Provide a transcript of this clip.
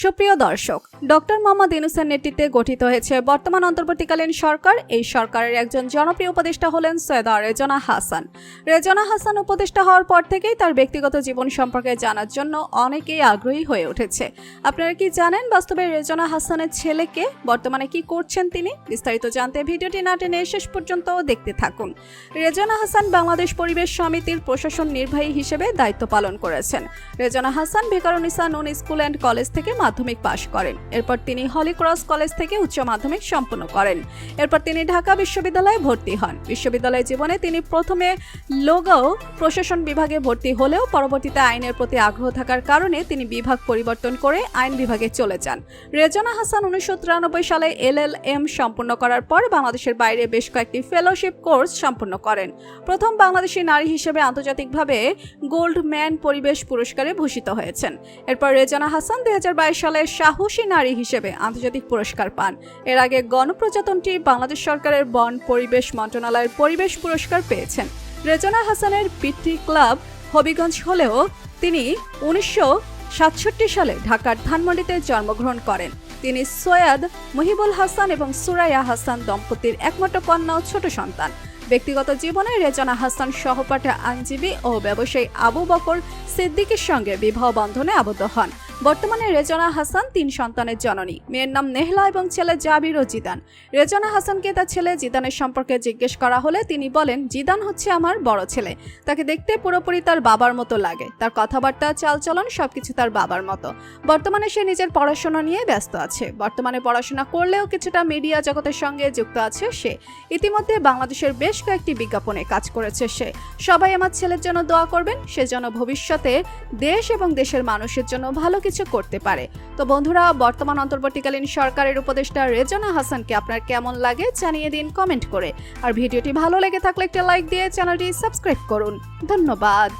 সুপ্রিয় দর্শক, ডক্টর মোহাম্মদ ইউনূসের নেতৃত্বে গঠিত হয়েছে বর্তমান অন্তর্বর্তীকালীন সরকার। এই সরকারের একজন জনপ্রিয় উপদেষ্টা হলেন সৈয়দা রেজওয়ানা হাসান। রেজওয়ানা হাসান উপদেষ্টা হওয়ার পর থেকেই তার ব্যক্তিগত জীবন সম্পর্কে জানার জন্য অনেকেই আগ্রহী হয়ে উঠেছে। আপনারা কি জানেন বাস্তবে রেজওয়ানা হাসানের ছেলেকে বর্তমানে কি করছেন তিনি? বিস্তারিত জানতে ভিডিওটি না টেনে শেষ পর্যন্ত দেখতে থাকুন। রেজওয়ানা হাসান বাংলাদেশ পরিবেশ সমিতির প্রশাসন নির্বাহী হিসেবে দায়িত্ব পালন করেছেন। Rezwana Hasan Viqarunnisa Noon school and college থেকে মাধ্যমিক পাশ করেন। এরপর তিনি হলি ক্রস কলেজ থেকে উচ্চ মাধ্যমিক সম্পন্ন করেন। এরপর তিনি ঢাকা বিশ্ববিদ্যালয়ে ভর্তি হন। বিশ্ববিদ্যালয় জীবনে তিনি প্রথমে লোগাও প্রশাসন বিভাগে ভর্তি হলেও পরবর্তীতে আইনের প্রতি আগ্রহ থাকার কারণে তিনি বিভাগ পরিবর্তন করে আইন বিভাগে চলে যান। রেজওয়ানা হাসান 1993 সালে LLM সম্পন্ন করার পর বাংলাদেশের বাইরে বেশ কয়েকটি ফেলোশিপ কোর্স সম্পন্ন করেন। প্রথম বাংলাদেশি নারী হিসেবে আন্তর্জাতিকভাবে গোল্ড ম্যান পরিবেশ পুরস্কারে ভূষিত হয়েছেন। এরপর রেজওয়ানা হাসান 2022 সালে সাহসী নারী হিসেবে আন্তর্জাতিক পুরস্কার পান। এর আগে গণপ্রজাতন্ত্রী বাংলাদেশ সরকারের বন পরিবেশ মন্ত্রণালয়ের পরিবেশ পুরস্কার পেয়েছেন। রেজওয়ানা হাসানের পিতৃ ক্লাব হবিগঞ্জ হলেও তিনি 1967 সালে ঢাকার ধানমন্ডিতে জন্মগ্রহণ করেন। তিনি সৈয়দ মুহিবুল হাসান এবং সুরাইয়া হাসান দম্পতির একমাত্র কন্যা ও ছোট সন্তান। ব্যক্তিগত জীবনে রেজওয়ানা হাসান সহপাঠী আইনজীবী ও ব্যবসায়ী আবু বকর সিদ্দিকীর সঙ্গে বিবাহ বন্ধনে আবদ্ধ হন। বর্তমানে রেজওয়ানা হাসান 3 সন্তানের জননী। মেয়ের নাম নেহলা এবং ছেলে জাবির ও জিদান। রেজওয়ানা হাসানকে তার ছেলে জিদানের সম্পর্কে জিজ্ঞেস করা হলে তিনি বলেন, জিদান হচ্ছে আমার বড় ছেলে। তাকে দেখতে পুরোপুরি তার বাবার মতো লাগে। তার কথাবার্তা, চালচলন সবকিছু তার বাবার মতো। বর্তমানে সে নিজের পড়াশোনা নিয়ে ব্যস্ত আছে। বর্তমানে পড়াশোনা করলেও কিছুটা মিডিয়া জগতের সঙ্গে যুক্ত আছে সে। ইতিমধ্যে বাংলাদেশের বেশ কয়েকটি বিজ্ঞাপনে কাজ করেছে সে। সবাই আমার ছেলের জন্য দোয়া করবেন, সে যেন ভবিষ্যতে দেশ এবং দেশের মানুষের জন্য ভালো কিছু করতে পারে। তো বন্ধুরা, বর্তমান অন্তর্বর্তীকালীন সরকারের উপদেষ্টা রেজওয়ানা হাসানকে আপনার কেমন লাগে জানিয়ে দিন কমেন্ট করে। আর ভিডিওটি ভালো লেগে থাকলে একটা লাইক দিয়ে চ্যানেলটি সাবস্ক্রাইব করুন। ধন্যবাদ।